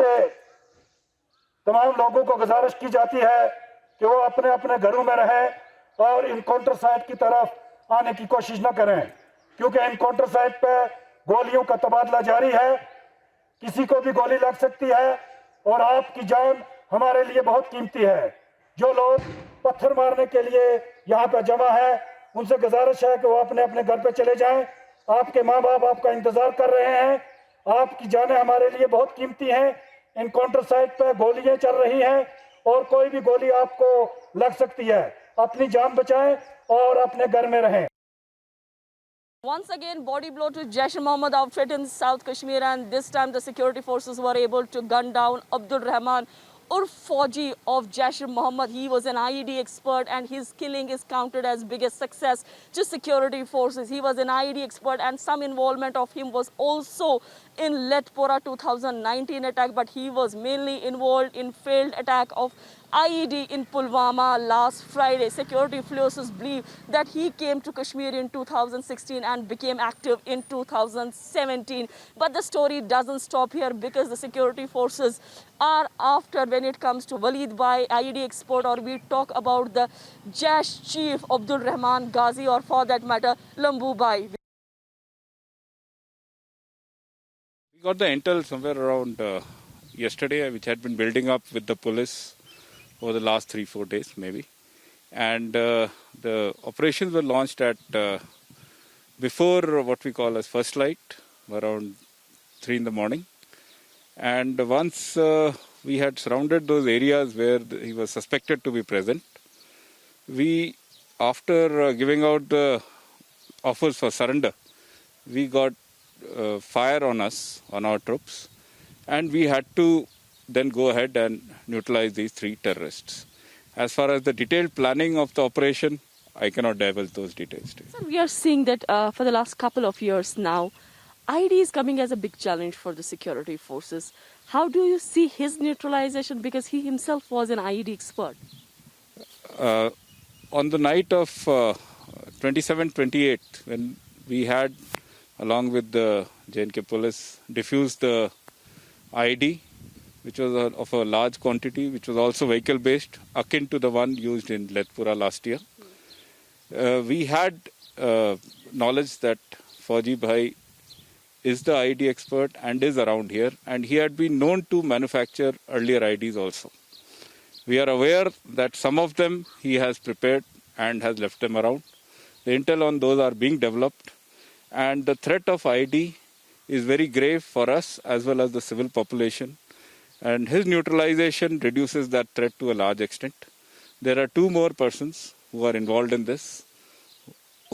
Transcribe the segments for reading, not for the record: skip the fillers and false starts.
से तमाम लोगों को गुजारिश की जाती है कि वो अपने अपने घरों में रहें और इनकाउंटर साइट की तरफ आने की कोशिश न करें, क्योंकि इनकाउंटर साइट पे गोलियों का तबादला जारी है। किसी को भी गोली लग सकती है और आपकी जान हमारे लिए बहुत कीमती है। जो लोग पत्थर मारने के लिए यहाँ पे जमा है, उनसे गुजारिश है कि वो अपने अपने घर पे चले जाएं। आपके माँ बाप आपका इंतजार कर रहे हैं। आपकी जानें हमारे लिए बहुत कीमती हैं। इनकाउंटर साइट पे गोलियां चल रही हैं और कोई भी गोली आपको लग सकती है। अपनी जान बचाएं और अपने घर में रहें। Once again, body blow to Jaish-e-Mohammed outfit in South Kashmir, and this time the security forces were able to gun down Abdul Rahman Urf Fauji of Jaish-e-Mohammed. He was an IED expert, and his killing is counted as biggest success to security forces. He was an IED expert, and some involvement of him was also in Letpora 2019 attack, but he was mainly involved in failed attack of IED in Pulwama last Friday. Security forces believe that he came to Kashmir in 2016 and became active in 2017. But the story doesn't stop here, because the security forces are after when it comes to Walid Bhai, IED expert, or we talk about the Jaish chief Abdul Rahman Ghazi, or for that matter, Lambu Bhai. We got the intel somewhere around yesterday, which had been building up with the police over the last 3-4 days maybe. And the operations were launched at before what we call as first light, around 3 in the morning. And once we had surrounded those areas where he was suspected to be present, we, after giving out the offers for surrender, we got fire on us, on our troops, and we had to then go ahead and neutralize these 3 terrorists. As far as the detailed planning of the operation, I cannot divulge those details to you. Sir, we are seeing that for the last couple of years now, IED is coming as a big challenge for the security forces. How do you see his neutralization, because he himself was an IED expert? On the night of 27-28, when we had, along with the J&K police, diffused the IED, which was of a large quantity, which was also vehicle-based, akin to the one used in Letpura last year. We had knowledge that Fauji Bhai is the IED expert and is around here, and he had been known to manufacture earlier IEDs also. We are aware that some of them he has prepared and has left them around. The intel on those are being developed, and the threat of IED is very grave for us as well as the civil population. And his neutralization reduces that threat to a large extent. There are 2 more persons who are involved in this,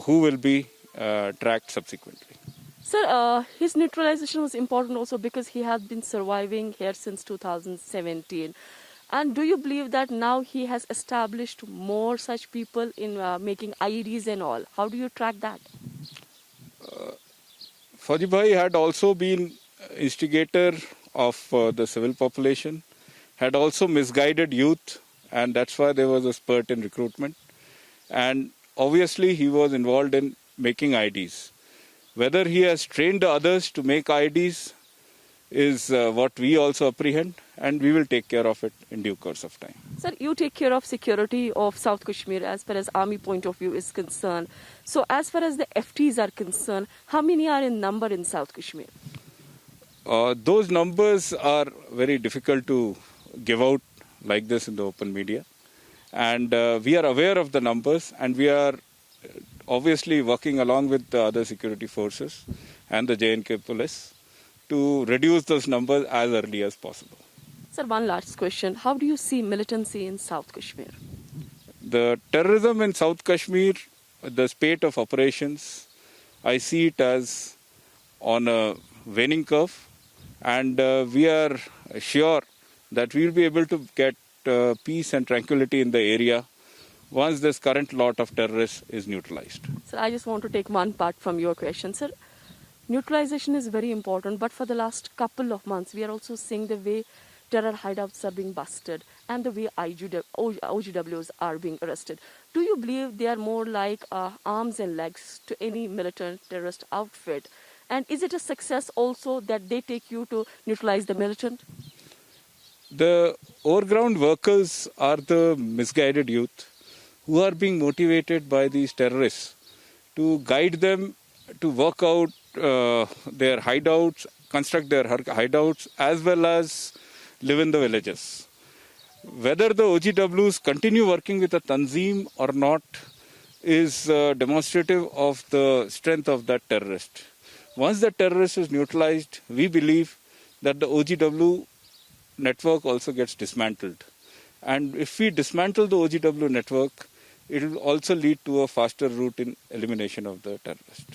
who will be tracked subsequently. Sir, his neutralization was important also because he has been surviving here since 2017. And do you believe that now he has established more such people in making IEDs and all? How do you track that? Fauji Bhai had also been instigator of the civil population, had also misguided youth, and that's why there was a spurt in recruitment. And obviously he was involved in making IEDs. Whether he has trained the others to make IEDs is what we also apprehend, and we will take care of it in due course of time. Sir, you take care of security of South Kashmir as far as army point of view is concerned. So as far as the FTs are concerned, how many are in number in South Kashmir? Those numbers are very difficult to give out like this in the open media. And we are aware of the numbers, and we are obviously working along with the other security forces and the J&K police to reduce those numbers as early as possible. Sir, one last question. How do you see militancy in South Kashmir? The terrorism in South Kashmir, the spate of operations, I see it as on a waning curve, and we are sure that we will be able to get peace and tranquility in the area once this current lot of terrorists is neutralized. Sir, I just want to take one part from your question. Sir, neutralization is very important, but for the last couple of months, we are also seeing the way terror hideouts are being busted and the way OGWs are being arrested. Do you believe they are more like arms and legs to any militant terrorist outfit? And is it a success also that they take you to neutralize the militant? The overground workers are the misguided youth who are being motivated by these terrorists to guide them to work out their hideouts, construct their hideouts, as well as live in the villages. Whether the OGWs continue working with the Tanzim or not is demonstrative of the strength of that terrorist. Once the terrorist is neutralized, we believe that the OGW network also gets dismantled. And if we dismantle the OGW network, it will also lead to a faster route in elimination of the terrorist.